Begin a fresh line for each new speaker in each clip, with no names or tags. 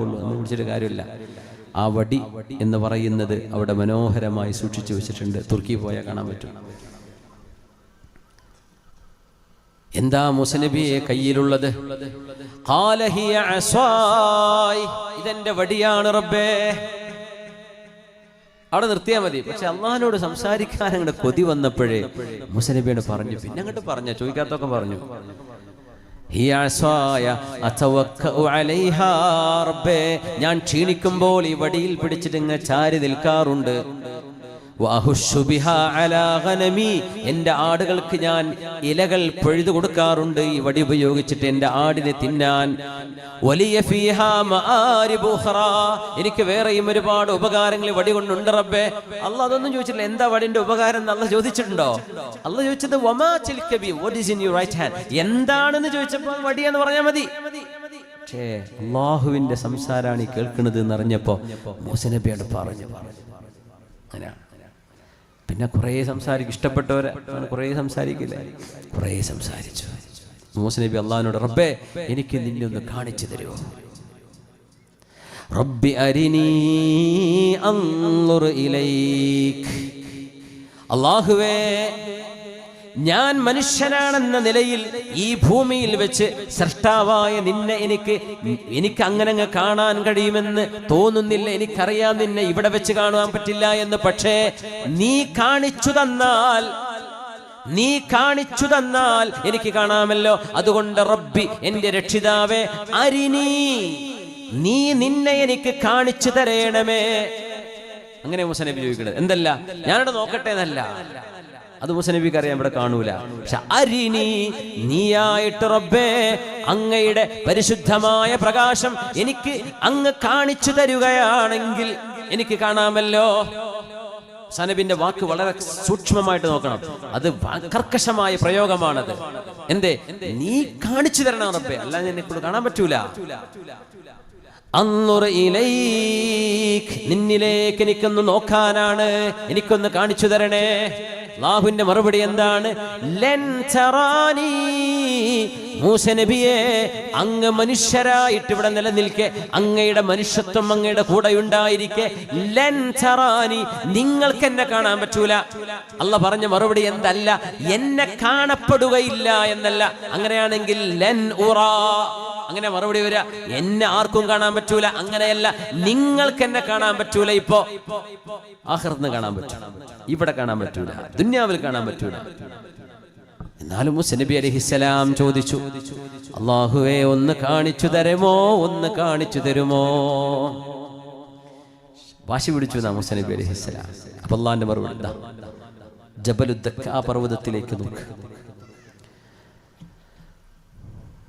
എന്ന് വിളിച്ചിട്ട് കാര്യമില്ല. ആ വടി എന്ന് പറയുന്നത് അവിടെ മനോഹരമായി സൂക്ഷിച്ചു വെച്ചിട്ടുണ്ട്. തുർക്കി പോയാൽ കാണാൻ പറ്റും. എന്താ മൂസ നബിയെ കയ്യിലുള്ളത്? ഖാല ഹിയ അസ്വായ്, ഇതെന്റെ വടിയാണ് റബ്ബേ. അവിടെ നിർത്തിയാൽ മതി. പക്ഷെ അള്ളാഹിനോട് സംസാരിക്കാൻ അങ്ങോട്ട് കൊതി വന്നപ്പോഴേ മൂസ നബിയോട് പറഞ്ഞു. പിന്നെ അങ്ങോട്ട് പറഞ്ഞ ചോദിക്കാത്തൊക്കെ പറഞ്ഞു. ഹിയ അസ്വായ അതവക്കഉ അലൈഹാ റബ്ബേ, ഞാൻ ക്ഷീണിക്കുമ്പോൾ ഈ വടിയിൽ പിടിച്ചിട്ട് ഇങ്ങ് ചാരി നിൽക്കാറുണ്ട്. വഅഹുശു ബിഹാ അലാ ഗനമി, എൻ്റെ ആടുകൾക്ക് ഞാൻ ഇലകൾ പൊഴുതു കൊടുക്കാറുണ്ട് ഈ വടി ഉപയോഗിച്ചിട്ട് എൻ്റെ ആടിനെ തിന്നാൻ. വലിയ ഫീഹാ മആരിബു ഉഖറാ, എനിക്ക് വേറെയും ഒരുപാട് ഉപകാരങ്ങൾ വടി കൊണ്ടുണ്ട് റബ്ബേ. അല്ലാഹ് അതൊന്നും ചോദിച്ചില്ല. എന്താ വടിന്റെ ഉപകാരം എന്ന് അല്ലാഹ് ചോദിച്ചിട്ടുണ്ടോ? അല്ലാഹ് ചോദിച്ചത് വമാ തിൽക ബി, what is in your right hand, എന്താണെന്ന് ചോദിച്ചപ്പോൾ വടിയെന്ന് പറഞ്ഞാൽ മതി. പക്ഷേ അല്ലാഹുവിന്റെ സംസാരമാണ് ഈ കേൾക്കുന്നത് എന്നറിഞ്ഞപ്പോ മൂസ നബിയോട് പറഞ്ഞു. അങ്ങനെയാണ്. പിന്നെ കുറേ സംസാരിക്കും. ഇഷ്ടപ്പെട്ടവരെ കുറേ സംസാരിക്കില്ലേ? കുറേ സംസാരിച്ചു. മൂസ നബി അള്ളാഹിനോട് റബ്ബേ എനിക്ക് നിന്നെ ഒന്ന് കാണിച്ചു തരുമോ? റബ്ബി അരിനീ അൻളുർ ഇലൈക്, അല്ലാഹുവേ ഞാൻ മനുഷ്യനാണെന്ന നിലയിൽ ഈ ഭൂമിയിൽ വെച്ച് സൃഷ്ടാവായ നിന്നെ എനിക്ക് അങ്ങനെ കാണാൻ കഴിയുമെന്ന് തോന്നുന്നില്ല. എനിക്കറിയാം നിന്നെ ഇവിടെ വെച്ച് കാണാൻ പറ്റില്ല എന്ന്. പക്ഷേ നീ കാണിച്ചു തന്നാൽ എനിക്ക് കാണാമല്ലോ. അതുകൊണ്ട് റബ്ബി, എന്റെ രക്ഷിതാവേ, അരിനീ, നീ നിന്നെ എനിക്ക് കാണിച്ചു തരേണമേ. അങ്ങനെ മൂസ നബി ചോദിക്കണത്. എന്തല്ല ഞാനിവിടെ നോക്കട്ടെ എന്നല്ല, അത് മൂസ നബിക്ക് അറിയാം, ഇവിടെ കാണൂല. പക്ഷെ അരിനി, നീയായിട്ട് റബ്ബേ അങ്ങയുടെ പരിശുദ്ധമായ പ്രകാശം എനിക്ക് അങ്ങ് കാണിച്ചു തരുകയാണെങ്കിൽ എനിക്ക് കാണാമല്ലോ. സനബിന്റെ വാക്ക് വളരെ സൂക്ഷ്മമായിട്ട് നോക്കണം. അത് കർക്കശമായ പ്രയോഗമാണത്. എന്തേ? നീ കാണിച്ചു തരണം റബ്ബേ, അല്ലാതെ എന്നെ കാണാൻ പറ്റൂല. അൻളുർ ഇലൈക്, നിന്നിലേക്ക് എനിക്കൊന്ന് നോക്കാനാണ്, എനിക്കൊന്ന് കാണിച്ചു തരണേ. അല്ലാഹുവിന്റെ മറുപടി എന്താണ്? ലൻ തറാനി, മൂസ നബിയെ അങ്ങ് മനുഷ്യരായിട്ട് ഇവിടെ നിലനിൽക്കെ, അങ്ങയുടെ മനുഷ്യത്വം അങ്ങയുടെ കൂടെ ഉണ്ടായിരിക്കെ, ലൻ തറാനി, നിങ്ങൾക്ക് എന്നെ കാണാൻ പറ്റൂല. അല്ലാഹ് പറഞ്ഞ മറുപടി എന്തല്ല? എന്നെ കാണപ്പെടുകയില്ല എന്നല്ല. അങ്ങനെയാണെങ്കിൽ ലൻ ഉറാ, അങ്ങനെ മറുപടി വരിക, എന്നെ ആർക്കും കാണാൻ പറ്റൂല. അങ്ങനെയല്ല, നിങ്ങൾക്ക് എന്നെ കാണാൻ പറ്റൂല. ഇപ്പോ ആഖിറത്ത് കാണാൻ പറ്റൂല, ഇവിടെ കാണാൻ പറ്റൂല, ദുനിയാവിൽ കാണാൻ പറ്റൂല. എന്നാലും മൂസ നബി അലൈഹിസ്സലാം ചോദിച്ചു, അല്ലാഹുവേ ഒന്ന് കാണിച്ചു തരുമോ, ഒന്ന് കാണിച്ചു തരുമോ? വാശി പിടിച്ചു മൂസ നബി അലൈഹിസ്സലാം. അപ്പൊ അല്ലാഹുവിന്റെ മറുപടി ദാ, ജബലുദ്ദക്ക, ആ പർവ്വതത്തിലേക്ക് നോക്ക്.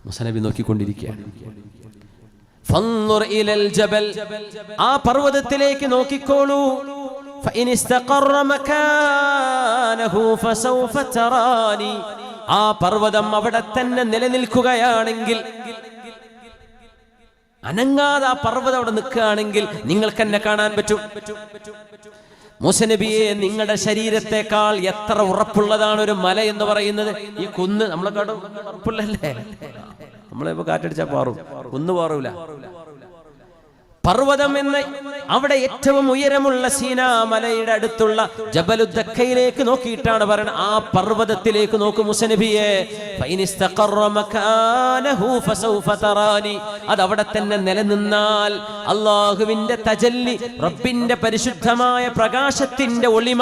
മൂസ നബി നോക്കിക്കൊണ്ടിരിക്കുകയാണ്. ഫൻദുർ ഇലൽ ജബൽ, ആ പർവ്വതത്തിലേക്ക് നോക്കിക്കോളൂ. ഫഇൻ ഇസ്തഖറ മകാനഹു ഫസൗഫ തറാനി, ആ പർവ്വതം അവിടെ തന്നെ നിലനിൽക്കുകയാണെങ്കിൽ, അനങ്ങാതെ ആ പർവ്വതം അവിടെ നിൽക്കുകയാണെങ്കിൽ നിങ്ങൾക്ക് എന്നെ കാണാൻ പറ്റും. മൂസ നബിയെ, നിങ്ങളുടെ ശരീരത്തെക്കാൾ എത്ര ഉറപ്പുള്ളതാണ് ഒരു മല എന്ന് പറയുന്നത്. ഈ കുന്ന് നമ്മളെക്കാട്ടും ഉറപ്പുള്ളല്ലേ? നമ്മളിപ്പോ കാറ്റടിച്ചാ പാറും, കുന്ന് പാറൂല. പർവ്വതം എന്ന് അവിടെ ഏറ്റവും ഉയരമുള്ള സീനാ മലയുടെ അടുത്തുള്ള ജബലുദ്ദക്കയിലേക്ക് നോക്കിയിട്ടാണ് പറയുന്നത്. ആ പർവ്വതത്തിലേക്ക് നോക്കൂ മൂസ നബിയെ. അത് അവിടെ തന്നെ നിലനിന്നാൽ അള്ളാഹുവിന്റെ തജല്ലി, റബ്ബിന്റെ പരിശുദ്ധമായ പ്രകാശത്തിന്റെ ഒളിമ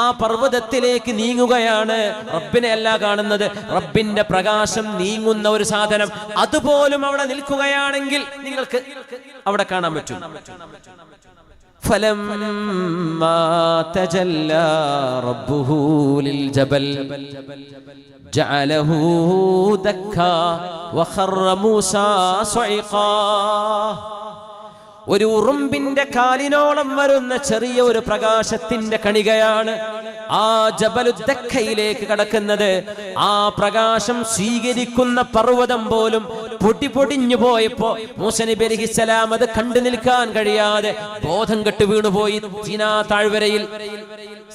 ആ പർവ്വതത്തിലേക്ക് നീങ്ങുകയാണ്. റബ്ബിനെ അല്ല കാണുന്നത്, റബ്ബിന്റെ പ്രകാശം നീങ്ങുന്ന ഒരു സാധനം അതുപോലും അവിടെ നിൽക്കുകയാണെങ്കിൽ നിങ്ങൾക്ക് അവിടെ കാണാൻ പറ്റും. فلما تجلى ربه للجبل جعله دكا وخر موسى صعقا. ഒരു ഉറുമ്പിന്റെ കാലിനോളം വരുന്ന ചെറിയ ഒരു പ്രകാശത്തിന്റെ കണികയാണ് ആ ജബലുദ്ദക്കയിലേക്ക് കടക്കുന്നത്. ആ പ്രകാശം സ്വീകരിക്കുന്ന പർവ്വതം പോലും പൊടിഞ്ഞു പോയപ്പോ മൂസ നബി അലൈഹിസ്സലാം അത് കണ്ടു നിൽക്കാൻ കഴിയാതെ ബോധം കെട്ട് വീണുപോയി സീനാ താഴ്വരയിൽ.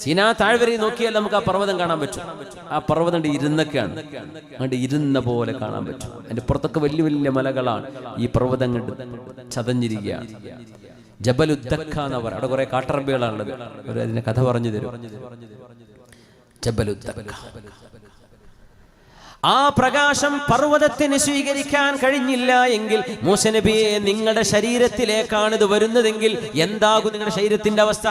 സീനാ താഴ്വരയിൽ നോക്കിയാൽ നമുക്ക് ആ പർവ്വതം കാണാൻ പറ്റും. ആ പർവ്വതം ഇരുന്നൊക്കെയാണ്, അങ്ങോട്ട് ഇരുന്ന പോലെ കാണാൻ പറ്റും. അതിന്റെ പുറത്തൊക്കെ വലിയ വലിയ മലകളാണ്. ഈ പർവ്വതം കണ്ട് ചതഞ്ഞിരിക്കുകയാണ്. ജബലുദ്ദക്ക എന്ന് പറയും. അവിടെ കുറെ കാട്ടറബികളാണുള്ളത്. അവർ അതിന്റെ കഥ പറഞ്ഞു തരും. ജബലുദ്ദക്ക. ആ പ്രകാശം പർവ്വതത്തിന് സ്വീകരിക്കാൻ കഴിഞ്ഞില്ല എങ്കിൽ മൂസ നബിയെ നിങ്ങളുടെ ശരീരത്തിലേക്കാണ് ഇത് വരുന്നതെങ്കിൽ എന്താകും നിങ്ങളുടെ ശരീരത്തിന്റെ അവസ്ഥ?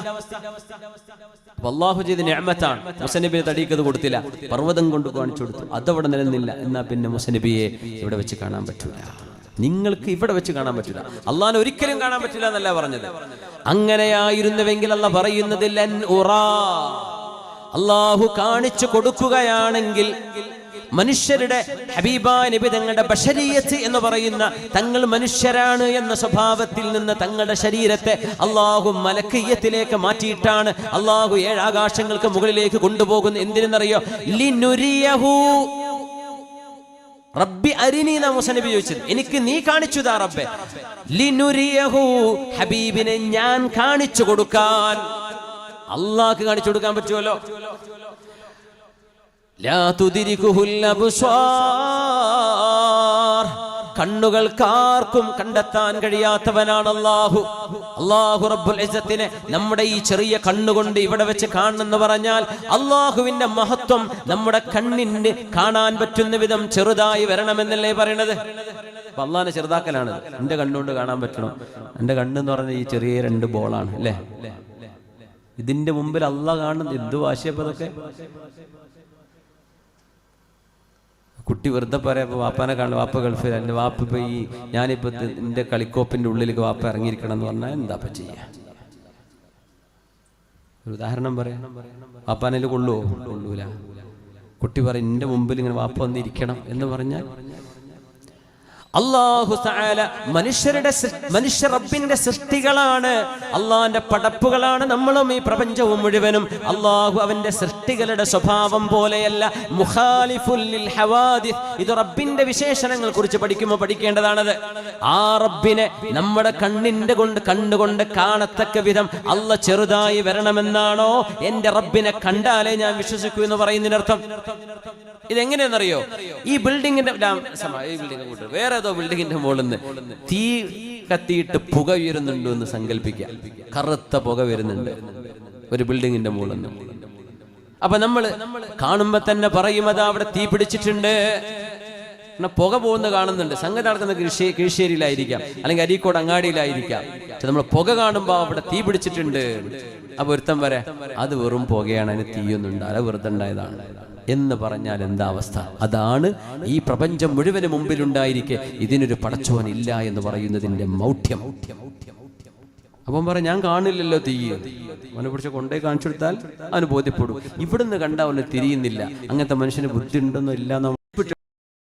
അല്ലാഹു ചെയ്ത നിഅമത്താണ്. മൂസ നബിയെ തടിക്കത് കൊടുത്തില്ല, പർവ്വതം കൊണ്ട് കാണിച്ചു കൊടുത്തു. അതവിടെ നിലനിന്നില്ല. എന്നാ പിന്നെ മൂസ നബിയെ ഇവിടെ വെച്ച് കാണാൻ പറ്റൂല, നിങ്ങൾക്ക് ഇവിടെ വെച്ച് കാണാൻ പറ്റില്ല, അള്ളാഹിനെ ഒരിക്കലും കാണാൻ പറ്റില്ല എന്നല്ല പറഞ്ഞത്. അങ്ങനെയായിരുന്നുവെങ്കിൽ അല്ലാഹ് പറയുന്നത് ലൻ ഉറാ, അള്ളാഹു കാണിച്ചു കൊടുക്കുകയാണെങ്കിൽ മനുഷ്യരുടെ ഹബീബായ നബി തങ്ങളുടെ ബശരീയത്ത് എന്ന് പറയുന്ന തങ്ങൾ മനുഷ്യരാണ് എന്ന സ്വഭാവത്തിൽ നിന്ന് തങ്ങളുടെ ശരീരത്തെ അള്ളാഹു മലക്കിയത്തിലേക്ക് മാറ്റിയിട്ടാണ് അള്ളാഹു 7 ആകാശങ്ങൾക്ക് മുകളിലേക്ക് കൊണ്ടുപോകുന്നത്. എന്തിനെന്നറിയോ? ലിനുരിയഹു, റബ്ബി അരിനി എന്നാ മൂസ നബി ചോദിച്ചത്. എനിക്ക് നീ കാണിച്ചു താ റബ്ബേ. ലിനുരിയഹു, ഹബീബിനെ ഞാൻ കാണിച്ചു കൊടുക്കാൻ. അള്ളാഹ്ക്ക് കാണിച്ചു കൊടുക്കാൻ പറ്റുമല്ലോ. ലാ തുദ്രികുഹുൽ അബ്സ്വാർ, കണ്ണുകൾക്കാർക്കും കണ്ടെത്താൻ കഴിയാത്തവനാണ് അല്ലാഹു. അല്ലാഹു റബ്ബുൽ ഇസ്സത്തിനെ നമ്മുടെ ഈ ചെറിയ കണ്ണുകൊണ്ട് ഇവിടെ വെച്ച് കാണണമെന്ന് പറഞ്ഞാൽ അല്ലാഹുവിന്റെ മഹത്വം നമ്മുടെ കണ്ണിന് കാണാൻ പറ്റുന്ന വിധം ചെറുതായി വരണമെന്നല്ലേ പറയണത്. അള്ളാഹിനെ ചെറുതാക്കലാണ്. എന്റെ കണ്ണുകൊണ്ട് കാണാൻ പറ്റണം. എന്റെ കണ്ണെന്ന് പറഞ്ഞ ഈ ചെറിയ 2 ബോളാണ് അല്ലേ. ഇതിന്റെ മുമ്പിൽ അള്ളാഹ് കാണുന്നത് എന്ത് വാശിയപ്പതൊക്കെ. കുട്ടി വെറുതെ പറയാം വാപ്പാനെ കാണും, വാപ്പ ഗൾഫിൽ, എൻ്റെ വാപ്പ ഇപ്പൊ ഞാനിപ്പോ എൻ്റെ കളിക്കോപ്പിന്റെ ഉള്ളിലേക്ക് വാപ്പ ഇറങ്ങിയിരിക്കണം എന്ന് പറഞ്ഞാൽ എന്താ ചെയ്യാ? ഒരു ഉദാഹരണം പറയാം. വാപ്പാനേല് കൊള്ളൂല. കുട്ടി പറയും എൻ്റെ മുമ്പിൽ ഇങ്ങനെ വാപ്പ വന്നിരിക്കണം എന്ന് പറഞ്ഞാൽ അല്ലാഹു തആല മനുഷ്യ റബ്ബിന്റെ സൃഷ്ടികളാണ്, അള്ളാഹിന്റെ പടപ്പുകളാണ് നമ്മളും ഈ പ്രപഞ്ചവും മുഴുവനും. അള്ളാഹു അവന്റെ സൃഷ്ടികളുടെ സ്വഭാവം പോലെയല്ല. മുഖാലിഫുൽ ലിൽ ഹവാദിസ്, ഇത് റബ്ബിന്റെ വിശേഷണങ്ങൾ കുറിച്ച് പഠിക്കുമ്പോൾ പഠിക്കേണ്ടതാണത്. ആ റബ്ബിനെ നമ്മുടെ കണ്ണുകൊണ്ട് കാണത്തക്ക വിധം അള്ളാഹ് ചെറുതായി വരണമെന്നാണോ? എന്റെ റബ്ബിനെ കണ്ടാലേ ഞാൻ വിശ്വസിക്കൂ എന്ന് പറയുന്നതിനർത്ഥം. ഇതെങ്ങനെയെന്നറിയോ? ഈ ബിൽഡിങ്ങിന്റെ വേറെ ഏതോ ബിൽഡിങ്ങിന്റെ മുകളിൽ നിന്ന് തീ കത്തിയിട്ട് പുക ഉയരുന്നുണ്ടോ എന്ന് സങ്കല്പിക്കുക. കറുത്ത പുക വരുന്നുണ്ട് ഒരു ബിൽഡിങ്ങിന്റെ മുകളിൽ നിന്ന്. അപ്പൊ നമ്മള് കാണുമ്പോ തന്നെ പറയും അതാ അവിടെ തീ പിടിച്ചിട്ടുണ്ട്, പുക പോകുന്ന കാണുന്നുണ്ട്. സംഗതി നടക്കുന്ന കീഴ്ശ്ശേരിയിലായിരിക്കാം, അല്ലെങ്കിൽ അരീക്കോട് അങ്ങാടിയിലായിരിക്കാം. പക്ഷെ നമ്മൾ പുക കാണുമ്പോ അവിടെ തീ പിടിച്ചിട്ടുണ്ട്. അപ്പൊ ഒരുത്തം വരെ അത് വെറും പുകയാണ്, അതിന് തീയൊന്നും ഉണ്ടാവില്ല, വെറുതെ ഉണ്ടായതാണ് എന്ന് പറഞ്ഞാൽ എന്താ അവസ്ഥ? അതാണ് ഈ പ്രപഞ്ചം മുഴുവന് മുമ്പിലുണ്ടായിരിക്കെ ഇതിനൊരു പടച്ചോൻ ഇല്ല എന്ന് പറയുന്നതിന്റെ മൗഢ്യം. അപ്പം പറയാം ഞാൻ കാണില്ലല്ലോ തീ, അവനെ പിടിച്ച് കൊണ്ടേ കാണിച്ചു കൊടുത്താൽ അവന് ബോധ്യപ്പെടും. ഇവിടുന്ന് കണ്ട അവന് തിരിയുന്നില്ല. അങ്ങനത്തെ മനുഷ്യന് ബുദ്ധി ഉണ്ടെന്നോ ഇല്ലാന്നോ